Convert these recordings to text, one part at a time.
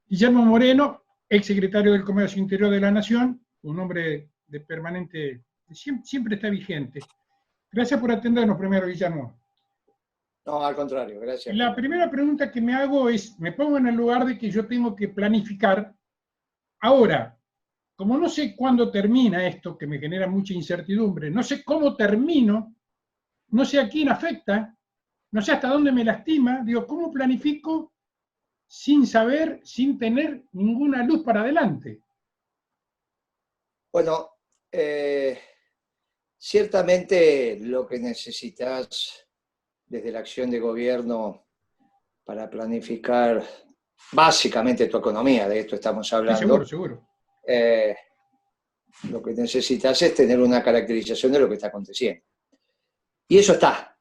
Guillermo Moreno, ex secretario del Comercio Interior de la Nación, un hombre de permanente, siempre está vigente. Gracias por atendernos primero, Guillermo. No, al contrario, gracias. La primera pregunta que me hago es, me pongo en el lugar de que yo tengo que planificar. Ahora, como no sé cuándo termina esto, que me genera mucha incertidumbre, no sé cómo termino, no sé a quién afecta, no sé hasta dónde me lastima, digo, ¿cómo planifico sin saber, sin tener ninguna luz para adelante? Bueno, ciertamente lo que necesitas desde la acción de gobierno para planificar básicamente tu economía, de esto estamos hablando. Sí, seguro. Lo que necesitas es tener una caracterización de lo que está aconteciendo. Y eso está.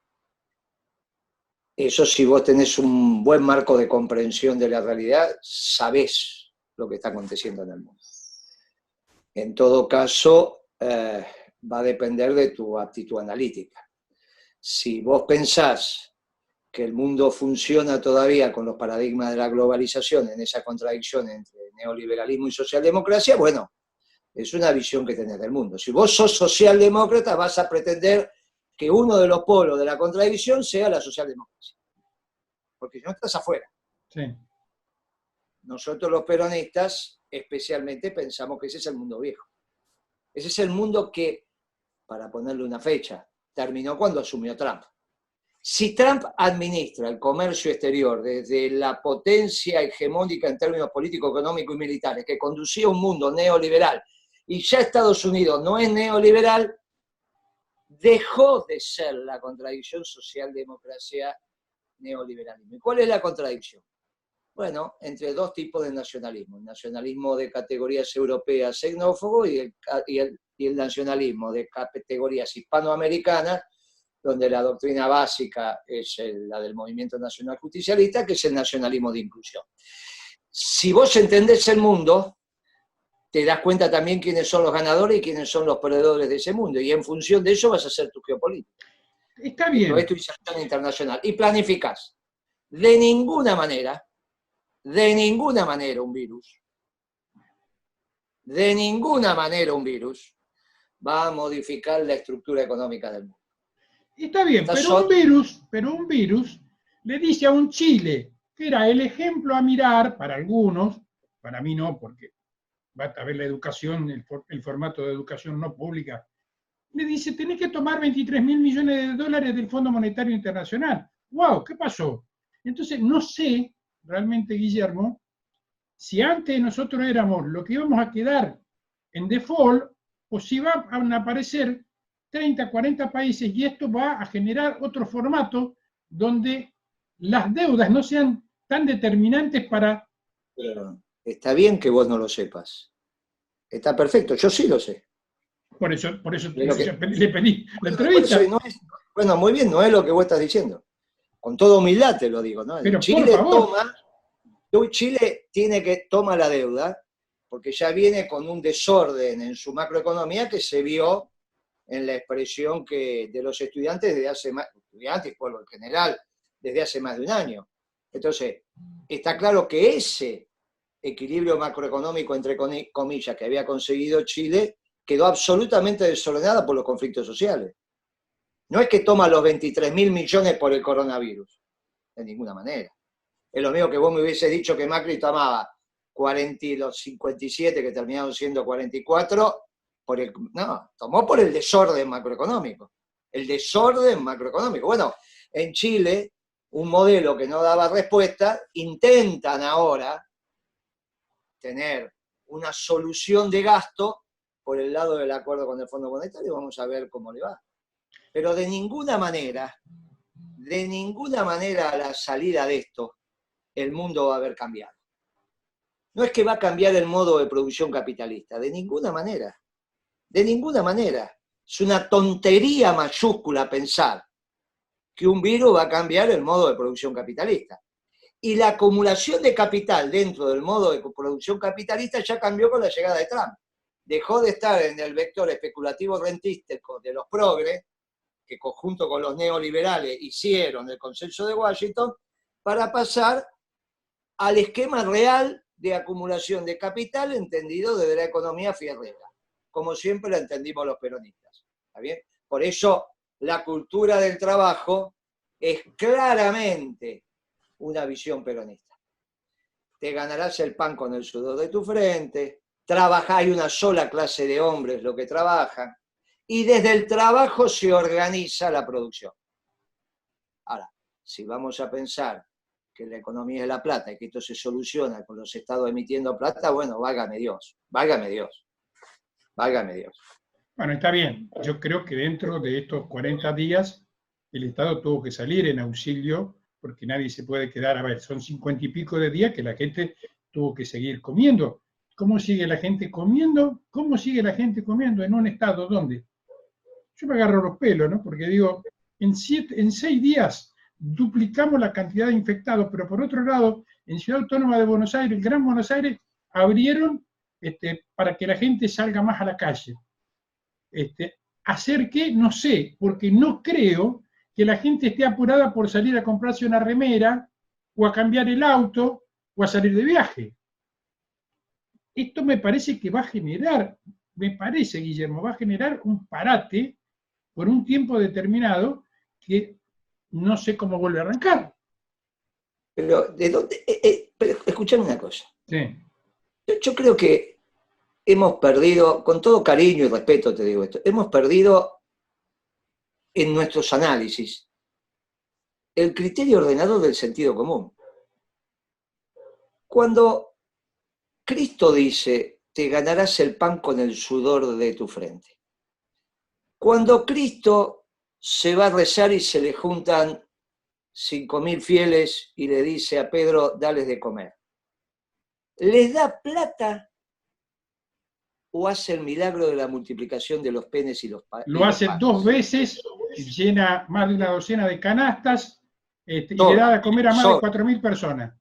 Eso, si vos tenés un buen marco de comprensión de la realidad, sabés lo que está aconteciendo en el mundo. En todo caso, va a depender de tu aptitud analítica. Si vos pensás que el mundo funciona todavía con los paradigmas de la globalización, en esa contradicción entre neoliberalismo y socialdemocracia, bueno, es una visión que tenés del mundo. Si vos sos socialdemócrata, vas a pretender que uno de los polos de la contradicción sea la socialdemocracia. Porque si no, estás afuera. Sí. Nosotros los peronistas especialmente pensamos que ese es el mundo viejo. Ese es el mundo que, para ponerle una fecha, terminó cuando asumió Trump. Si Trump administra el comercio exterior desde la potencia hegemónica en términos políticos, económicos y militares, que conducía a un mundo neoliberal, y ya Estados Unidos no es neoliberal, dejó de ser la contradicción socialdemocracia-neoliberalismo. ¿Y cuál es la contradicción? Bueno, entre dos tipos de nacionalismo. El nacionalismo de categorías europeas xenófobo y el nacionalismo de categorías hispanoamericanas, donde la doctrina básica es la del movimiento nacional justicialista, que es el nacionalismo de inclusión. Si vos entendés el mundo, te das cuenta también quiénes son los ganadores y quiénes son los perdedores de ese mundo, y en función de eso vas a hacer tu geopolítica. Está bien. Esto es tu inserción internacional. Y planificás. De ninguna manera un virus, va a modificar la estructura económica del mundo. Está bien, pero un virus le dice a un Chile, que era el ejemplo a mirar para algunos, para mí no, porque va a ver la educación, el formato de educación no pública, le dice, tenés que tomar 23.000 millones de dólares del Fondo Monetario Internacional. ¡Wow! ¿Qué pasó? Entonces, no sé realmente, Guillermo, si antes nosotros éramos lo que íbamos a quedar en default, o si van a aparecer 30, 40 países y esto va a generar otro formato donde las deudas no sean tan determinantes para... Pero está bien que vos no lo sepas. Está perfecto, yo sí lo sé. Por eso le pedí la entrevista. Bueno, muy bien, no es lo que vos estás diciendo. Con toda humildad te lo digo, ¿no? Pero Chile toma la deuda, porque ya viene con un desorden en su macroeconomía que se vio en la expresión de los estudiantes pueblo en general, desde hace más de un año. Entonces, está claro que ese equilibrio macroeconómico, entre comillas, que había conseguido Chile, quedó absolutamente desordenada por los conflictos sociales. No es que toma los 23.000 millones por el coronavirus, de ninguna manera. Es lo mismo que vos me hubiese dicho que Macri tomaba los 57 que terminaron siendo 44, tomó por el desorden macroeconómico. El desorden macroeconómico. Bueno, en Chile, un modelo que no daba respuesta, intentan ahora tener una solución de gasto por el lado del acuerdo con el Fondo Monetario, vamos a ver cómo le va. Pero de ninguna manera a la salida de esto, el mundo va a haber cambiado. No es que va a cambiar el modo de producción capitalista, de ninguna manera. De ninguna manera. Es una tontería mayúscula pensar que un virus va a cambiar el modo de producción capitalista. Y la acumulación de capital dentro del modo de producción capitalista ya cambió con la llegada de Trump. Dejó de estar en el vector especulativo rentístico de los progres, que conjunto con los neoliberales hicieron el consenso de Washington, para pasar al esquema real de acumulación de capital entendido desde la economía fierrera, como siempre la entendimos los peronistas. ¿Está bien? Por eso la cultura del trabajo es claramente una visión peronista. Te ganarás el pan con el sudor de tu frente, hay una sola clase de hombres lo que trabajan, y desde el trabajo se organiza la producción. Ahora, si vamos a pensar que la economía es la plata y que esto se soluciona con los estados emitiendo plata, bueno, válgame Dios, válgame Dios, válgame Dios. Bueno, está bien. Yo creo que dentro de estos 40 días el Estado tuvo que salir en auxilio, porque nadie se puede quedar, a ver, son 50 y pico de días que la gente tuvo que seguir comiendo. ¿Cómo sigue la gente comiendo? ¿Cómo sigue la gente comiendo en un estado donde? Yo me agarro los pelos, ¿no? Porque digo, en 6 días duplicamos la cantidad de infectados, pero por otro lado, en Ciudad Autónoma de Buenos Aires, Gran Buenos Aires, abrieron para que la gente salga más a la calle. ¿Hacer qué? No sé, porque no creo que la gente esté apurada por salir a comprarse una remera, o a cambiar el auto, o a salir de viaje. Esto me parece que va a generar, Guillermo, va a generar un parate por un tiempo determinado que no sé cómo vuelve a arrancar. Pero, ¿de dónde? Pero escuchame una cosa. Sí. Yo creo que hemos perdido, con todo cariño y respeto te digo esto, hemos perdido en nuestros análisis el criterio ordenador del sentido común. Cuando Cristo dice, te ganarás el pan con el sudor de tu frente. Cuando Cristo se va a rezar y se le juntan 5.000 fieles y le dice a Pedro, dales de comer, ¿les da plata o hace el milagro de la multiplicación de los penes y los panes? Lo hace 2 veces, llena más de una docena de canastas y Todo, le da de comer a más de 4.000 personas.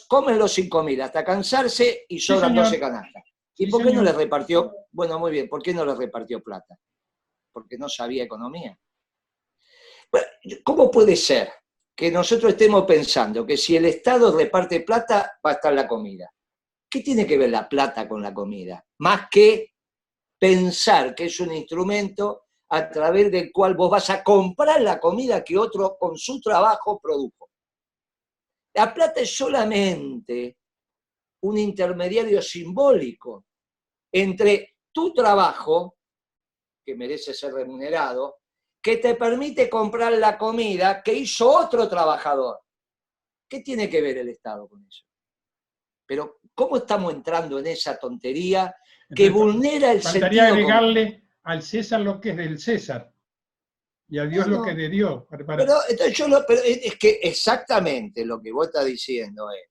Comen los 5.000 hasta cansarse y sobran 12 canastas. ¿Y por qué no les repartió? Bueno, muy bien, ¿por qué no les repartió plata? Porque no sabía economía. Bueno, ¿cómo puede ser que nosotros estemos pensando que si el Estado reparte plata, va a estar la comida? ¿Qué tiene que ver la plata con la comida? Más que pensar que es un instrumento a través del cual vos vas a comprar la comida que otro con su trabajo produjo. La plata es solamente un intermediario simbólico entre tu trabajo, que merece ser remunerado, que te permite comprar la comida que hizo otro trabajador. ¿Qué tiene que ver el Estado con eso? Pero ¿cómo estamos entrando en esa tontería que vulnera el sentido común? Faltaría agregarle al César lo que es del César y a Dios lo que es de Dios. Pero es que exactamente lo que vos estás diciendo es,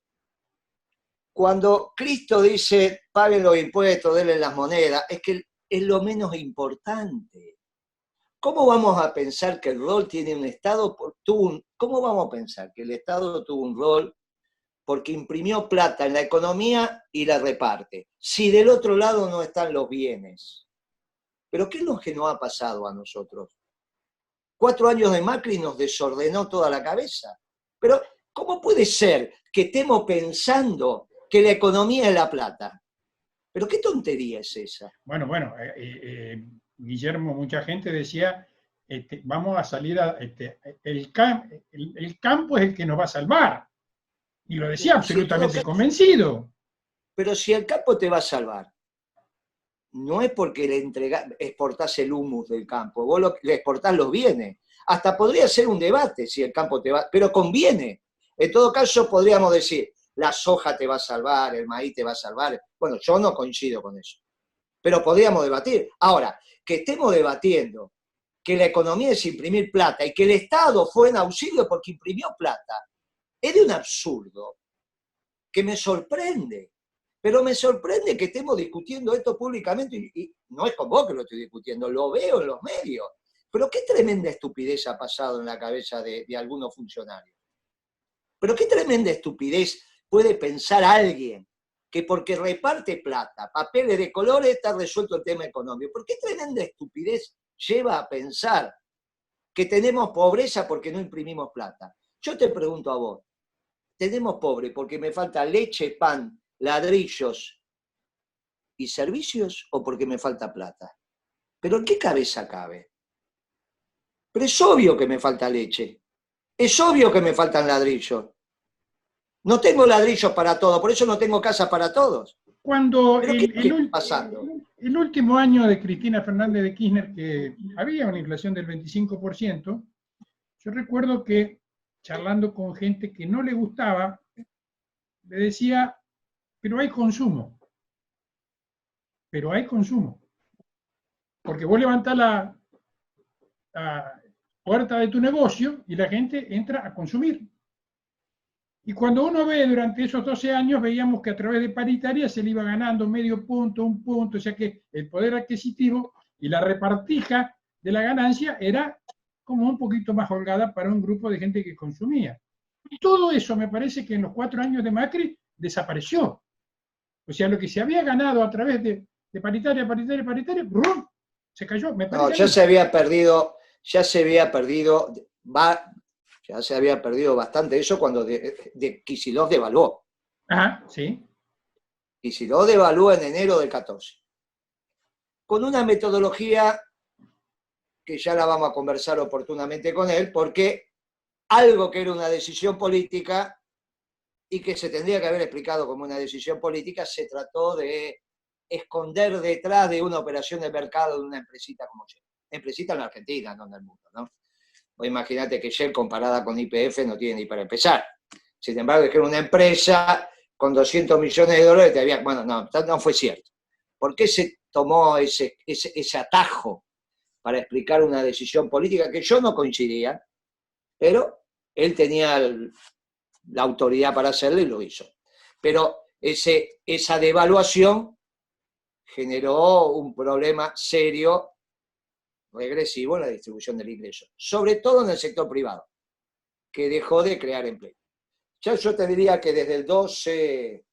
cuando Cristo dice, paguen los impuestos, denle las monedas, es que es lo menos importante. ¿Cómo vamos a pensar que el rol tiene un Estado? ¿Cómo vamos a pensar que el Estado tuvo un rol porque imprimió plata en la economía y la reparte, si del otro lado no están los bienes? ¿Pero qué es lo que nos ha pasado a nosotros? 4 años de Macri nos desordenó toda la cabeza. Pero, ¿cómo puede ser que estemos pensando que la economía es la plata? ¿Pero qué tontería es esa? Bueno, Guillermo, mucha gente decía, vamos a salir a... el campo es el que nos va a salvar. Y lo decía absolutamente convencido. Pero si el campo te va a salvar, no es porque exportás el humus del campo, vos le exportás los bienes. Hasta podría ser un debate si el campo te va, pero conviene. En todo caso podríamos decir, la soja te va a salvar, el maíz te va a salvar. Bueno, yo no coincido con eso. Pero podríamos debatir. Ahora, que estemos debatiendo que la economía es imprimir plata y que el Estado fue en auxilio porque imprimió plata, es de un absurdo que me sorprende. Pero me sorprende que estemos discutiendo esto públicamente y no es con vos que lo estoy discutiendo, lo veo en los medios. Pero qué tremenda estupidez ha pasado en la cabeza de algunos funcionarios. Pero qué tremenda estupidez puede pensar alguien que porque reparte plata, papeles de colores, está resuelto el tema económico. ¿Por qué tremenda estupidez lleva a pensar que tenemos pobreza porque no imprimimos plata? Yo te pregunto a vos, tenemos pobre porque me falta leche, pan, ladrillos y servicios o porque me falta plata. ¿Pero en qué cabeza cabe? Pero es obvio que me falta leche. Es obvio que me faltan ladrillos. No tengo ladrillos para todos, por eso no tengo casa para todos. Cuando ¿Pero qué está pasando? el último año de Cristina Fernández de Kirchner, que había una inflación del 25%, yo recuerdo que charlando con gente que no le gustaba, le decía, pero hay consumo. Pero hay consumo. Porque vos levantás la puerta de tu negocio y la gente entra a consumir. Y cuando uno ve durante esos 12 años, veíamos que a través de paritaria se le iba ganando medio punto, un punto, o sea que el poder adquisitivo y la repartija de la ganancia era como un poquito más holgada para un grupo de gente que consumía. Y todo eso me parece que en los 4 años de Macri desapareció. O sea, lo que se había ganado a través de paritaria, ¡brum!, se cayó. Me parece no, ya se había perdido bastante eso cuando Kicillof devaluó. Ajá, sí. Kicillof devaluó en enero del 14. Con una metodología que ya la vamos a conversar oportunamente con él, porque algo que era una decisión política y que se tendría que haber explicado como una decisión política, se trató de esconder detrás de una operación de mercado de una empresita como Shell. Empresita en la Argentina, no en el mundo, ¿no? O imagínate que Shell comparada con YPF no tiene ni para empezar. Sin embargo, es que era una empresa con 200 millones de dólares, bueno, no fue cierto. ¿Por qué se tomó ese atajo para explicar una decisión política que yo no coincidía, pero él tenía la autoridad para hacerlo y lo hizo? Pero esa devaluación generó un problema serio, regresivo en la distribución del ingreso, sobre todo en el sector privado, que dejó de crear empleo. Ya yo te diría que desde el 12,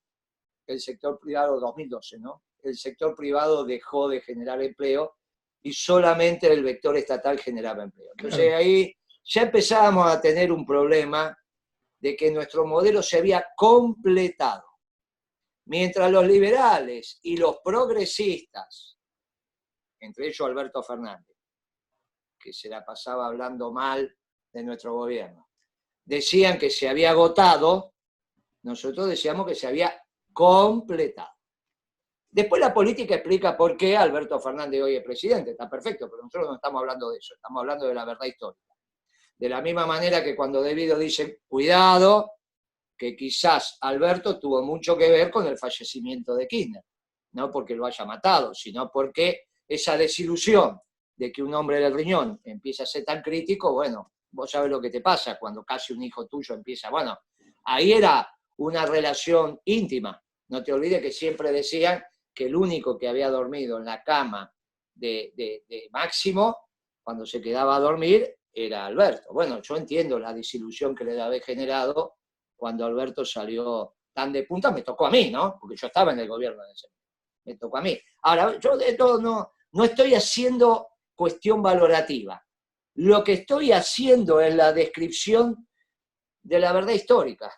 el sector privado, 2012, ¿no? El sector privado dejó de generar empleo y solamente el vector estatal generaba empleo. Entonces ahí ya empezábamos a tener un problema de que nuestro modelo se había completado. Mientras los liberales y los progresistas, entre ellos Alberto Fernández, que se la pasaba hablando mal de nuestro gobierno, decían que se había agotado, nosotros decíamos que se había completado. Después la política explica por qué Alberto Fernández hoy es presidente, está perfecto, pero nosotros no estamos hablando de eso, estamos hablando de la verdad histórica. De la misma manera que cuando Debido dice, cuidado, que quizás Alberto tuvo mucho que ver con el fallecimiento de Kirchner, no porque lo haya matado, sino porque esa desilusión de que un hombre del riñón empieza a ser tan crítico, bueno, vos sabés lo que te pasa cuando casi un hijo tuyo empieza, bueno, ahí era una relación íntima. No te olvides que siempre decían que el único que había dormido en la cama de Máximo, cuando se quedaba a dormir, era Alberto. Bueno, yo entiendo la desilusión que le debe haber generado cuando Alberto salió tan de punta, me tocó a mí, ¿no? Porque yo estaba en el gobierno en ese momento. Me tocó a mí. Ahora, yo de todo no estoy haciendo cuestión valorativa. Lo que estoy haciendo es la descripción de la verdad histórica,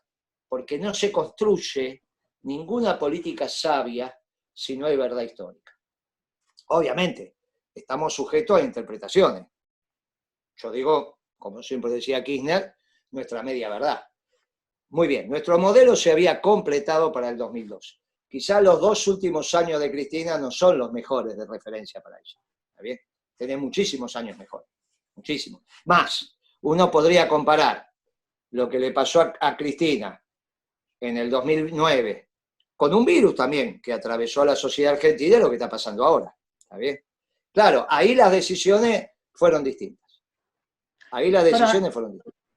porque no se construye ninguna política sabia si no hay verdad histórica. Obviamente, estamos sujetos a interpretaciones. Yo digo, como siempre decía Kirchner, nuestra media verdad. Muy bien, nuestro modelo se había completado para el 2012. Quizá los 2 últimos años de Cristina no son los mejores de referencia para ella. ¿Está bien? Tiene muchísimos años mejores. Muchísimos. Más, uno podría comparar lo que le pasó a Cristina en el 2009 con un virus también que atravesó a la sociedad argentina y lo que está pasando ahora. ¿Está bien? Claro, ahí las decisiones fueron distintas.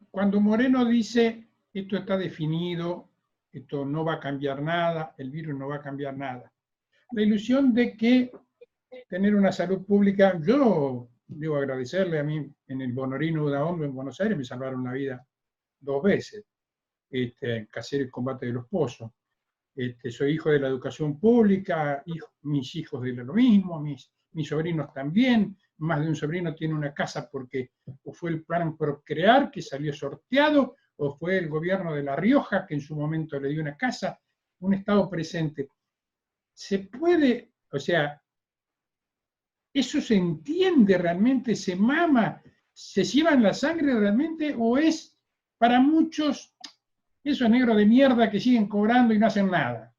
Cuando Moreno dice, esto está definido, esto no va a cambiar nada, el virus no va a cambiar nada, la ilusión de que tener una salud pública, yo debo agradecerle a mí, en el Bonorino de Ahondo en Buenos Aires me salvaron la vida 2 veces, casi el combate de los pozos. Soy hijo de la educación pública, mis hijos de lo mismo, mis sobrinos también, más de un sobrino tiene una casa porque o fue el plan Procrear que salió sorteado o fue el gobierno de La Rioja, que en su momento le dio una casa, un Estado presente. Se puede, o sea, ¿eso se entiende realmente? ¿Se mama? ¿Se lleva en la sangre realmente? ¿O es para muchos esos negros de mierda que siguen cobrando y no hacen nada?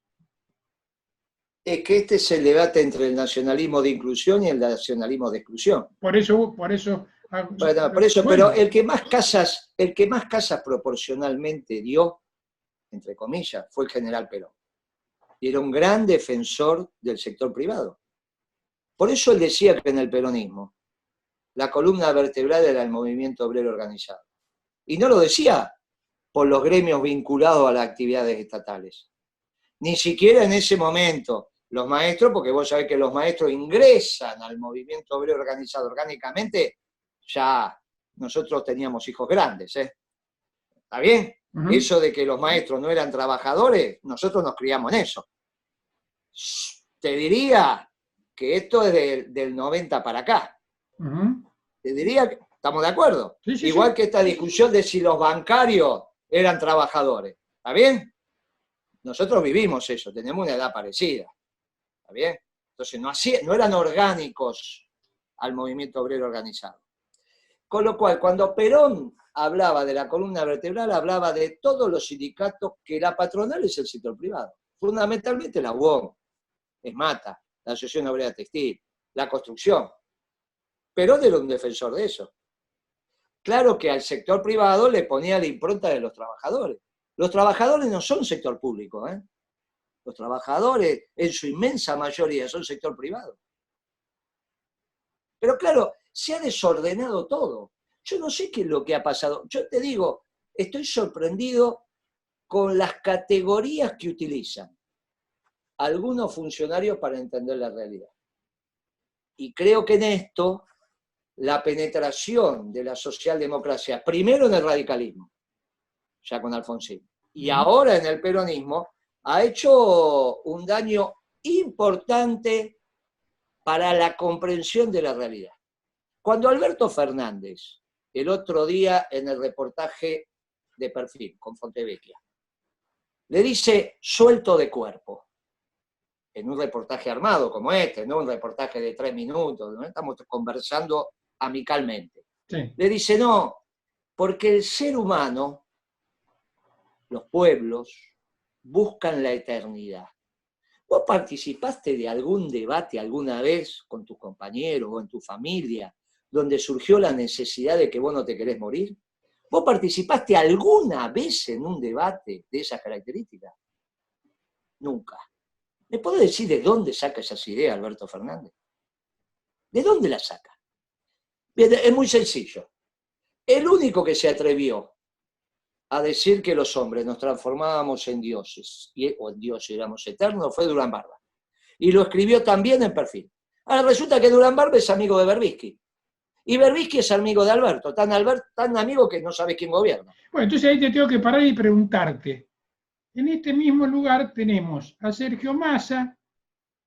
Es que este es el debate entre el nacionalismo de inclusión y el nacionalismo de exclusión. Por eso. Bueno, por eso, pero el que más casas proporcionalmente dio, entre comillas, fue el general Perón. Y era un gran defensor del sector privado. Por eso él decía que en el peronismo la columna vertebral era el movimiento obrero organizado. Y no lo decía por los gremios vinculados a las actividades estatales. Ni siquiera en ese momento los maestros, porque vos sabés que los maestros ingresan al movimiento obrero organizado orgánicamente, ya nosotros teníamos hijos grandes, ¿eh? ¿Está bien? Eso de que los maestros no eran trabajadores, nosotros nos criamos en eso. Te diría que esto es del 90 para acá. Te diría que estamos de acuerdo. Sí, igual sí. Que esta discusión de si los bancarios eran trabajadores. ¿Está bien? Nosotros vivimos eso, tenemos una edad parecida. ¿Está bien? Entonces no eran orgánicos al movimiento obrero organizado. Con lo cual, cuando Perón hablaba de la columna vertebral, hablaba de todos los sindicatos, que la patronal es el sector privado. Fundamentalmente la UOM, ESMATA, la Asociación Obrera Textil, la construcción. Perón era un defensor de eso. Claro que al sector privado le ponía la impronta de los trabajadores. Los trabajadores no son sector público, ¿eh? Los trabajadores, en su inmensa mayoría, son sector privado. Pero claro, se ha desordenado todo. Yo no sé qué es lo que ha pasado. Yo te digo, estoy sorprendido con las categorías que utilizan algunos funcionarios para entender la realidad. Y creo que en esto la penetración de la socialdemocracia, primero en el radicalismo, ya con Alfonsín, y ahora en el peronismo, ha hecho un daño importante para la comprensión de la realidad. Cuando Alberto Fernández, el otro día en el reportaje de Perfil con Fontevecchia, le dice suelto de cuerpo, en un reportaje armado como este, no un reportaje de 3 minutos, ¿no? Estamos conversando amicalmente. Sí. Le dice no, porque el ser humano, los pueblos, buscan la eternidad. ¿Vos participaste de algún debate alguna vez con tus compañeros o en tu familia donde surgió la necesidad de que vos no te querés morir? ¿Vos participaste alguna vez en un debate de esas características? Nunca. ¿Me podés decir de dónde saca esas ideas Alberto Fernández? ¿De dónde las saca? Bien, es muy sencillo. El único que se atrevió a decir que los hombres nos transformábamos en dioses, o en dioses éramos eternos, fue Durán Barba. Y lo escribió también en Perfil. Ahora resulta que Durán Barba es amigo de Berbisky. Y Berbisky es amigo de Alberto, tan amigo que no sabes quién gobierna. Bueno, entonces ahí te tengo que parar y preguntarte. En este mismo lugar tenemos a Sergio Massa,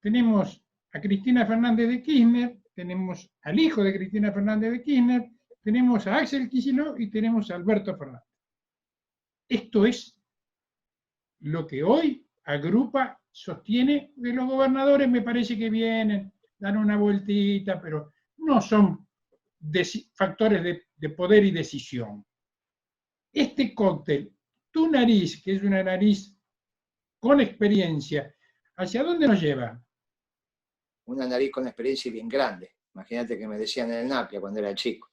tenemos a Cristina Fernández de Kirchner, tenemos al hijo de Cristina Fernández de Kirchner, tenemos a Axel Kicillof y tenemos a Alberto Fernández. Esto es lo que hoy agrupa, sostiene de los gobernadores, me parece que vienen, dan una vueltita, pero no son factores de poder y decisión. Este cóctel, tu nariz, que es una nariz con experiencia, ¿hacia dónde nos lleva? Una nariz con experiencia y bien grande. Imagínate que me decían en el Napia cuando era chico.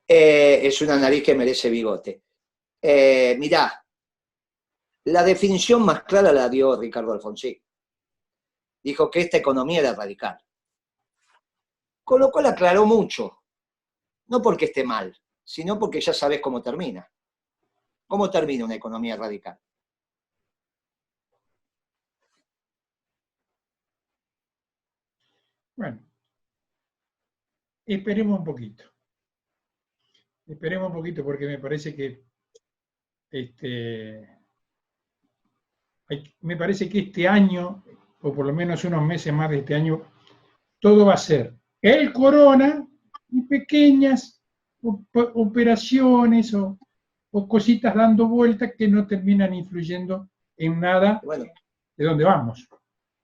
Es una nariz que merece bigote. Mirá, la definición más clara la dio Ricardo Alfonsín. Dijo que esta economía era radical. Con lo cual aclaró mucho. No porque esté mal, sino porque ya sabés cómo termina. ¿Cómo termina una economía radical? Bueno, esperemos un poquito. Esperemos un poquito porque me parece que me parece que este año, o por lo menos unos meses más de este año, todo va a ser el corona y pequeñas operaciones o o cositas dando vueltas que no terminan influyendo en nada de dónde vamos.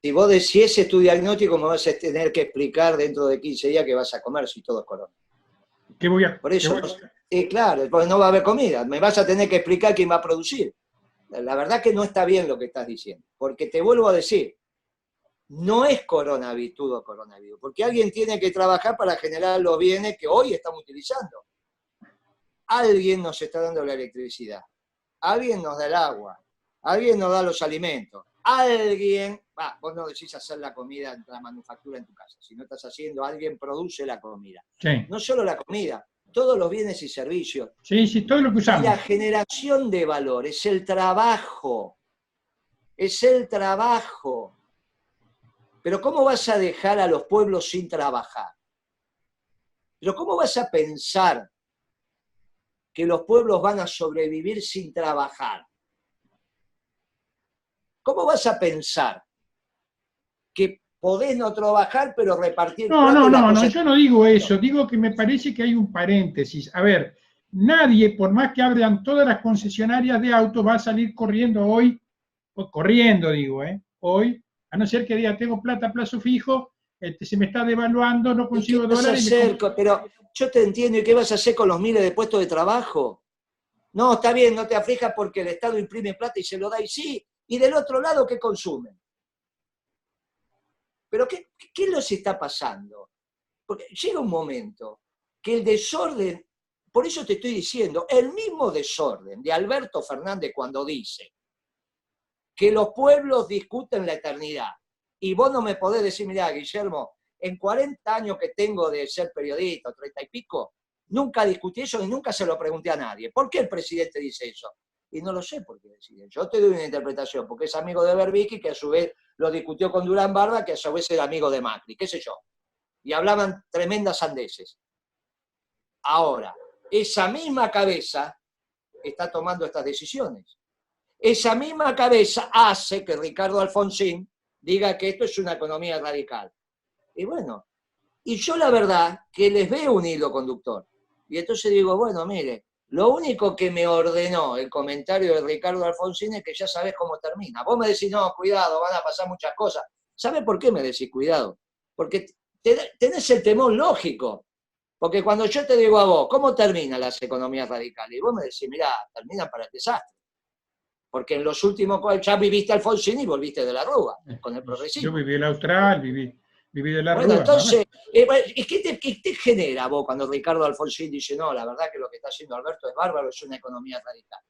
Si vos decís ese es tu diagnóstico, me vas a tener que explicar dentro de 15 días qué vas a comer si todo es corona. ¿Qué voy a, Por eso, claro, porque no va a haber comida. Me vas a tener que explicar quién va a producir. La verdad que no está bien lo que estás diciendo. Porque te vuelvo a decir, no es coronavirus, todo coronavirus. Porque alguien tiene que trabajar para generar los bienes que hoy estamos utilizando. Alguien nos está dando la electricidad. Alguien nos da el agua. Alguien nos da los alimentos. Alguien, vos no decís hacer la comida, la manufactura en tu casa, si no estás haciendo, alguien produce la comida. Sí. No solo la comida, todos los bienes y servicios. Sí, sí, todo lo que usamos. Y la generación de valor es el trabajo. Es el trabajo. Pero ¿cómo vas a dejar a los pueblos sin trabajar? Pero ¿cómo vas a pensar que los pueblos van a sobrevivir sin trabajar? ¿Cómo vas a pensar que podés no trabajar, pero repartir plata? No, yo no digo eso, digo que me parece que hay un paréntesis. A ver, nadie, por más que abran todas las concesionarias de autos, va a salir corriendo hoy, o corriendo digo, hoy, a no ser que diga, tengo plata a plazo fijo, se me está devaluando, no consigo dólares. Pero yo te entiendo, ¿y qué vas a hacer con los miles de puestos de trabajo? No, está bien, no te aflijas porque el Estado imprime plata y se lo da, y sí. Y del otro lado, ¿qué consumen? ¿Pero qué les está pasando? Porque llega un momento que el desorden, por eso te estoy diciendo, el mismo desorden de Alberto Fernández cuando dice que los pueblos discuten la eternidad, y vos no me podés decir, mirá, Guillermo, en 40 años que tengo de ser periodista, 30 y pico, nunca discutí eso y nunca se lo pregunté a nadie. ¿Por qué el presidente dice eso? Y no lo sé por qué deciden. Yo te doy una interpretación, porque es amigo de Berbisky, que a su vez lo discutió con Durán Barba, que a su vez era amigo de Macri, qué sé yo. Y hablaban tremendas sandeces. Ahora, esa misma cabeza está tomando estas decisiones. Esa misma cabeza hace que Ricardo Alfonsín diga que esto es una economía radical. Y bueno, y yo la verdad que les veo un hilo conductor. Y entonces digo, bueno, mire, lo único que me ordenó el comentario de Ricardo Alfonsín es que ya sabés cómo termina. Vos me decís, no, cuidado, van a pasar muchas cosas. ¿Sabés por qué me decís cuidado? Porque tenés el temor lógico. Porque cuando yo te digo a vos, ¿cómo terminan las economías radicales? Y vos me decís, mirá, terminan para el desastre. Porque en los últimos, ya viviste Alfonsín y volviste de la Rúa, con el progresismo. Yo viví el Austral, viví de la Rúa. Bueno, entonces, ¿qué te genera vos cuando Ricardo Alfonsín dice, no, la verdad que lo que está haciendo Alberto es bárbaro, es una economía radical?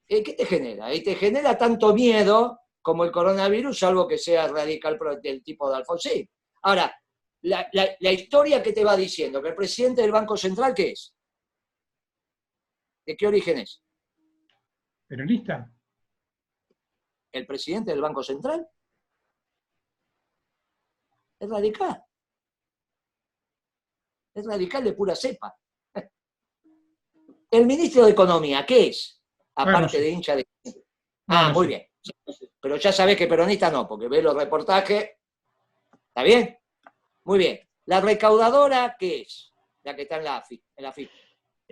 ¿Qué te genera? Y te genera tanto miedo como el coronavirus, salvo que sea radical del tipo de Alfonsín. Ahora, la historia que te va diciendo, que el presidente del Banco Central, ¿qué es? ¿De qué origen es? ¿Peronista? ¿El presidente del Banco Central? Es radical. Es radical de pura cepa. El ministro de Economía, ¿qué es? Aparte de hincha de... muy bien. Pero ya sabés que peronista no, porque ves los reportajes. ¿Está bien? Muy bien. ¿La recaudadora qué es? La que está en la AFIP.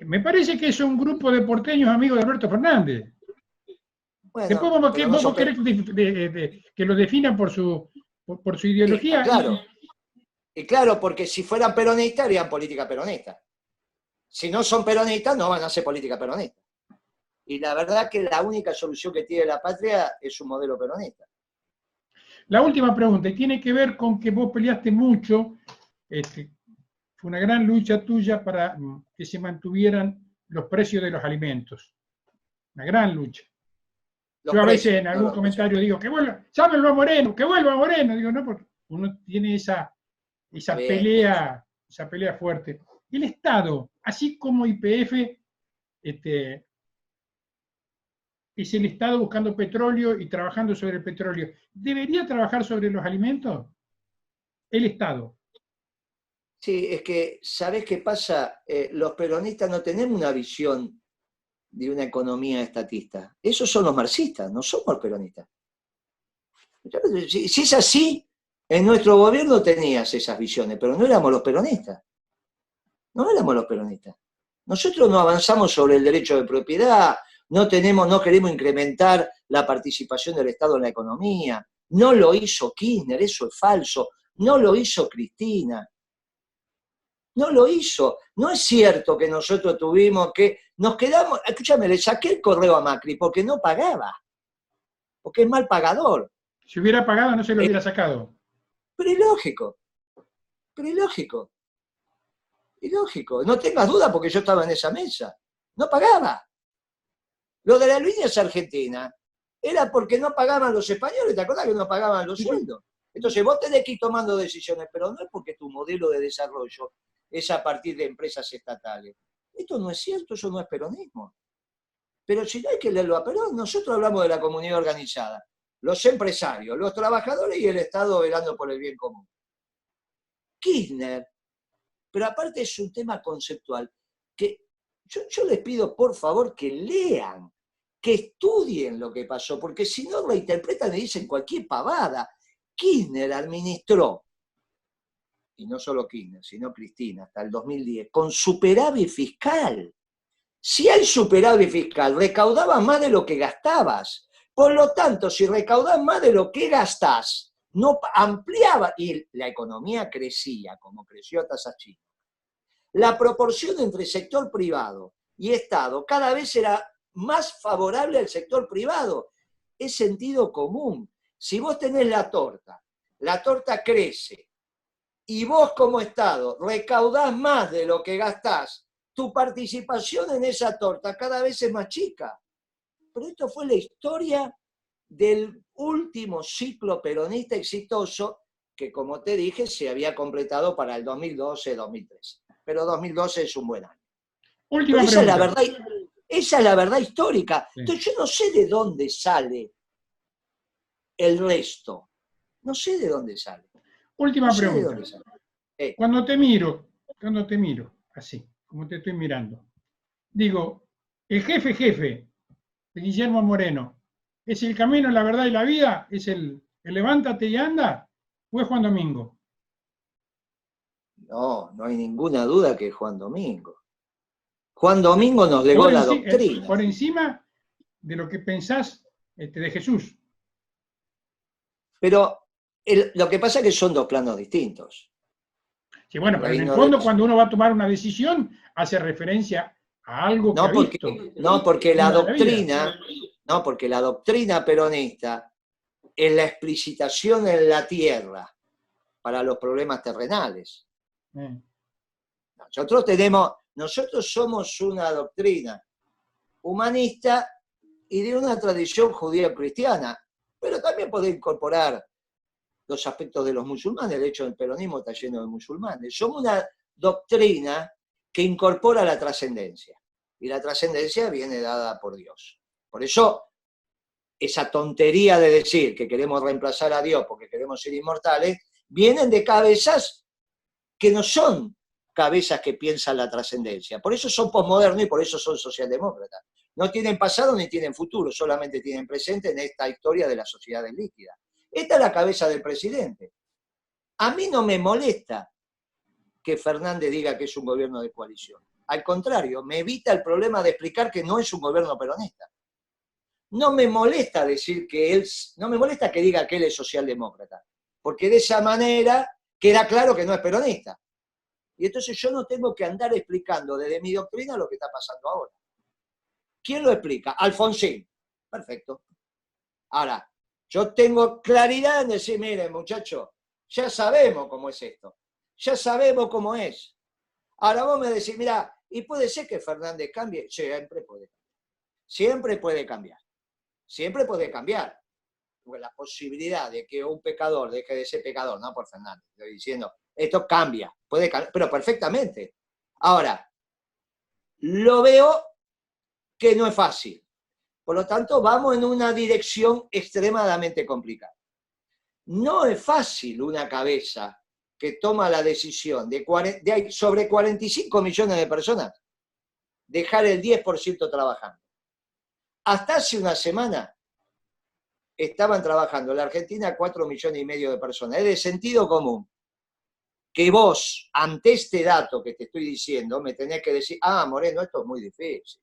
Me parece que es un grupo de porteños amigos de Alberto Fernández. Bueno, después vos querés que lo definan por su ideología. Claro. Y claro, porque si fueran peronistas, harían política peronista. Si no son peronistas, no van a hacer política peronista. Y la verdad que la única solución que tiene la patria es un modelo peronista. La última pregunta, y tiene que ver con que vos peleaste mucho, fue una gran lucha tuya para que se mantuvieran los precios de los alimentos. Una gran lucha. Yo a veces en algún comentario digo, que vuelva, llámenlo a Moreno, que vuelva a Moreno. Digo, no, porque uno tiene esa pelea fuerte. El Estado, así como YPF, es el Estado buscando petróleo y trabajando sobre el petróleo. ¿Debería trabajar sobre los alimentos? El Estado. Sí, es que, ¿sabés qué pasa? Los peronistas no tenemos una visión de una economía estatista. Esos son los marxistas, no somos peronistas. Si es así, en nuestro gobierno tenías esas visiones, pero no éramos los peronistas. No éramos los peronistas. Nosotros no avanzamos sobre el derecho de propiedad, no queremos incrementar la participación del Estado en la economía. No lo hizo Kirchner, eso es falso. No lo hizo Cristina. No lo hizo. No es cierto que nosotros tuvimos que... Nos quedamos... Escúchame, le saqué el correo a Macri porque no pagaba. Porque es mal pagador. Si hubiera pagado no se lo hubiera sacado. Pero es lógico. Pero es lógico. Es lógico. No tengas duda porque yo estaba en esa mesa. No pagaba. Lo de las líneas argentinas era porque no pagaban los españoles. ¿Te acordás que no pagaban los sueldos? Entonces vos tenés que ir tomando decisiones, pero no es porque tu modelo de desarrollo es a partir de empresas estatales. Esto no es cierto, eso no es peronismo. Pero si no hay que leerlo a Perón, nosotros hablamos de la comunidad organizada, los empresarios, los trabajadores y el Estado velando por el bien común. Kirchner, pero aparte es un tema conceptual, que yo les pido por favor que lean, que estudien lo que pasó, porque si no reinterpretan y dicen cualquier pavada. Kirchner administró, y no solo Kirchner, sino Cristina, hasta el 2010, con superávit fiscal. Si hay superávit fiscal, recaudabas más de lo que gastabas. Por lo tanto, si recaudás más de lo que gastás, no ampliaba, y la economía crecía, como creció a tasas chicas. La proporción entre sector privado y Estado cada vez era más favorable al sector privado. Es sentido común. Si vos tenés la torta crece, y vos como Estado recaudás más de lo que gastás, tu participación en esa torta cada vez es más chica. Pero esto fue la historia del último ciclo peronista exitoso que, como te dije, se había completado para el 2012-2013. Pero 2012 es un buen año. Última pregunta. Esa es la verdad histórica. Sí. Entonces yo no sé de dónde sale el resto. No sé de dónde sale. Última pregunta. Cuando te miro, así, como te estoy mirando, digo, el jefe de Guillermo Moreno, ¿es el camino, la verdad y la vida? ¿Es el levántate y anda? ¿O es Juan Domingo? No, no hay ninguna duda que es Juan Domingo. Juan Domingo nos legó la doctrina. Por encima de lo que pensás de Jesús. Pero lo que pasa es que son dos planos distintos. Sí, bueno, pero en el fondo cuando uno va a tomar una decisión hace referencia a algo que ha visto. No, porque la doctrina peronista es la explicitación en la tierra para los problemas terrenales. Nosotros somos una doctrina humanista y de una tradición judío-cristiana, pero también puede incorporar los aspectos de los musulmanes. De hecho, el peronismo está lleno de musulmanes. Somos una doctrina que incorpora la trascendencia, y la trascendencia viene dada por Dios. Por eso, esa tontería de decir que queremos reemplazar a Dios porque queremos ser inmortales, vienen de cabezas que no son cabezas que piensan la trascendencia. Por eso son posmodernos y por eso son socialdemócratas. No tienen pasado ni tienen futuro, solamente tienen presente en esta historia de las sociedades líquidas. Esta es la cabeza del presidente. A mí no me molesta que Fernández diga que es un gobierno de coalición. Al contrario, me evita el problema de explicar que no es un gobierno peronista. No me molesta que diga que él es socialdemócrata, porque de esa manera queda claro que no es peronista. Y entonces yo no tengo que andar explicando desde mi doctrina lo que está pasando ahora. ¿Quién lo explica? Alfonsín. Perfecto. Ahora, yo tengo claridad en decir, miren muchachos, ya sabemos cómo es esto. Ya sabemos cómo es. Ahora vos me decís, mira, ¿y puede ser que Fernández cambie? Siempre puede cambiar. Siempre puede cambiar. Siempre puede cambiar. Porque la posibilidad de que un pecador deje de ser pecador, no por Fernández, estoy diciendo, esto cambia, puede cambiar, pero perfectamente. Ahora, lo veo que no es fácil. Por lo tanto, vamos en una dirección extremadamente complicada. No es fácil una cabeza que toma la decisión de sobre 45 millones de personas dejar el 10% trabajando. Hasta hace una semana estaban trabajando en la Argentina 4,5 millones de personas. Es de sentido común que vos, ante este dato que te estoy diciendo, me tenés que decir, Moreno, esto es muy difícil.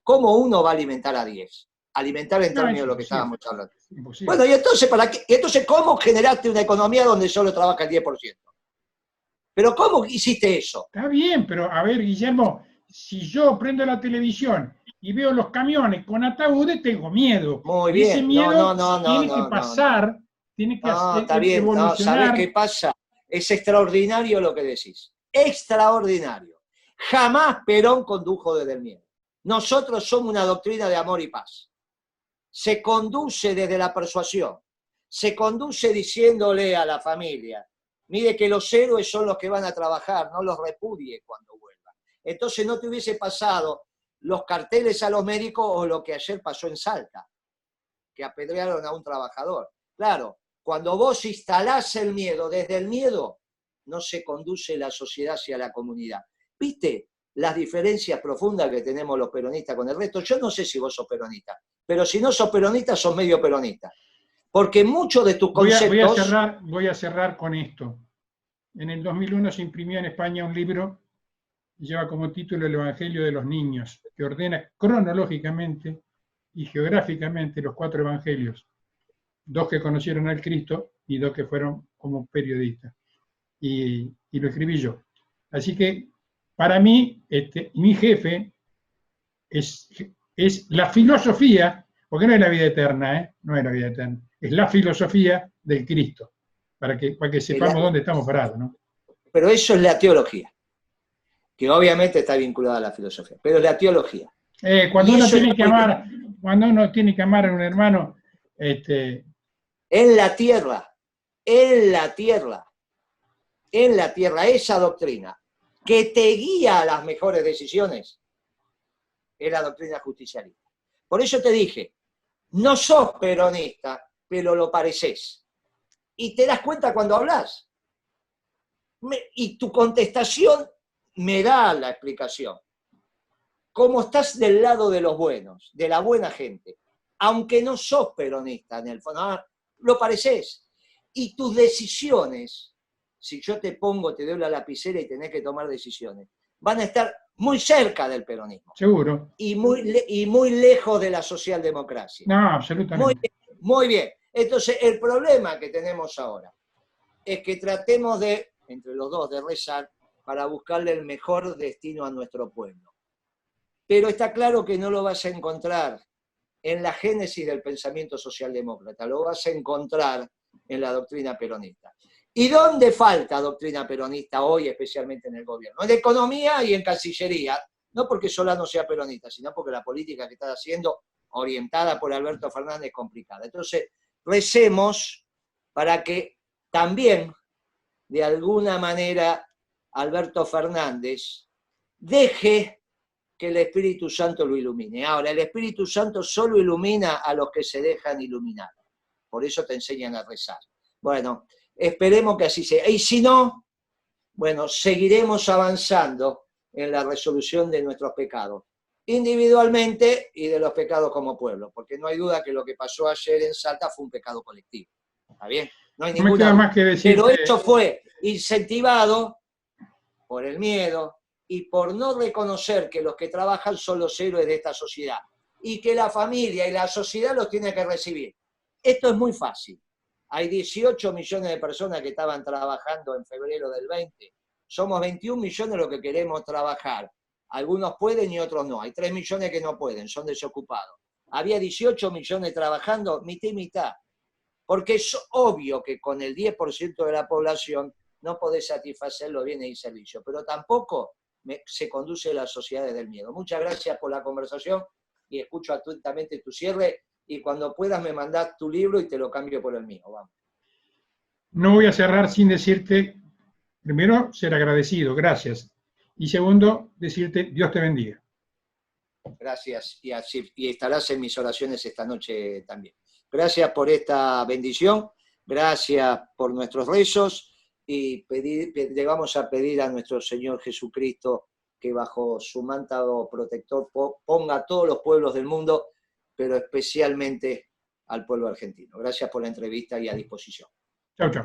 ¿Cómo uno va a alimentar a 10? Alimentar en términos de lo que estábamos hablando. Imposible. Bueno, y entonces, ¿para qué? Entonces, ¿cómo generaste una economía donde solo trabaja el 10%? ¿Pero cómo hiciste eso? Está bien, pero a ver, Guillermo, si yo prendo la televisión y veo los camiones con ataúdes, tengo miedo. Muy Y ese bien. miedo tiene que pasar, tiene que Está bien. No, ¿sabés evolucionar. qué pasa? Es extraordinario lo que decís. Extraordinario. Jamás Perón condujo desde el miedo. Nosotros somos una doctrina de amor y paz. Se conduce desde la persuasión. Se conduce diciéndole a la familia, mire que los héroes son los que van a trabajar, no los repudie cuando vuelvan. Entonces no te hubiese pasado los carteles a los médicos o lo que ayer pasó en Salta, que apedrearon a un trabajador. Claro, cuando vos instalás el miedo, desde el miedo no se conduce la sociedad hacia la comunidad. ¿Viste las diferencias profundas que tenemos los peronistas con el resto? Yo no sé si vos sos peronista, pero si no sos peronista, sos medio peronista. Porque muchos de tus conceptos... Voy a cerrar con esto. En el 2001 se imprimió en España un libro que lleva como título El Evangelio de los Niños, que ordena cronológicamente y geográficamente los 4 evangelios. 2 que conocieron al Cristo y 2 que fueron como periodistas. Y lo escribí yo. Así que, para mí, mi jefe es la filosofía, porque no es la vida eterna, no es la vida eterna, es la filosofía del Cristo, para que sepamos dónde estamos parados, ¿no? Pero eso es la teología, que obviamente está vinculada a la filosofía, pero es la teología. Cuando uno tiene que amar a un hermano, en la tierra, esa doctrina que te guía a las mejores decisiones, es la doctrina justicialista. Por eso te dije, no sos peronista, pero lo parecés. Y te das cuenta cuando hablas. Y tu contestación me da la explicación. Como estás del lado de los buenos, de la buena gente, aunque no sos peronista en el fondo, lo parecés. Y tus decisiones, si yo te doy la lapicera y tenés que tomar decisiones, van a estar muy cerca del peronismo. Seguro. Y muy lejos de la socialdemocracia. No, absolutamente. Muy bien. Entonces, el problema que tenemos ahora es que tratemos entre los dos, de rezar para buscarle el mejor destino a nuestro pueblo. Pero está claro que no lo vas a encontrar en la génesis del pensamiento socialdemócrata, lo vas a encontrar en la doctrina peronista. ¿Y dónde falta doctrina peronista hoy, especialmente en el gobierno? En economía y en Cancillería, no porque Solano sea peronista, sino porque la política que está haciendo, orientada por Alberto Fernández, es complicada. Entonces, recemos para que también, de alguna manera, Alberto Fernández deje que el Espíritu Santo lo ilumine. Ahora, el Espíritu Santo solo ilumina a los que se dejan iluminar. Por eso te enseñan a rezar. Bueno, esperemos que así sea. Y si no, bueno, seguiremos avanzando en la resolución de nuestros pecados, individualmente y de los pecados como pueblo, porque no hay duda que lo que pasó ayer en Salta fue un pecado colectivo. ¿Está bien? No hay ninguna duda. Más que decir. Pero eso fue incentivado por el miedo y por no reconocer que los que trabajan son los héroes de esta sociedad y que la familia y la sociedad los tiene que recibir. Esto es muy fácil. Hay 18 millones de personas que estaban trabajando en febrero del 20. Somos 21 millones los que queremos trabajar. Algunos pueden y otros no. Hay 3 millones que no pueden, son desocupados. Había 18 millones trabajando, mitad y mitad. Porque es obvio que con el 10% de la población no podés satisfacer los bienes y servicios, pero tampoco se conduce la sociedad desde el miedo. Muchas gracias por la conversación y escucho atentamente tu cierre y cuando puedas me mandás tu libro y te lo cambio por el mío. Vamos. No voy a cerrar sin decirte, primero, ser agradecido, gracias. Y segundo, decirte, Dios te bendiga. Gracias y estarás en mis oraciones esta noche también. Gracias por esta bendición, gracias por nuestros rezos y le vamos a pedir a nuestro Señor Jesucristo que bajo su manto protector ponga a todos los pueblos del mundo, pero especialmente al pueblo argentino. Gracias por la entrevista y a disposición. Chau, chau.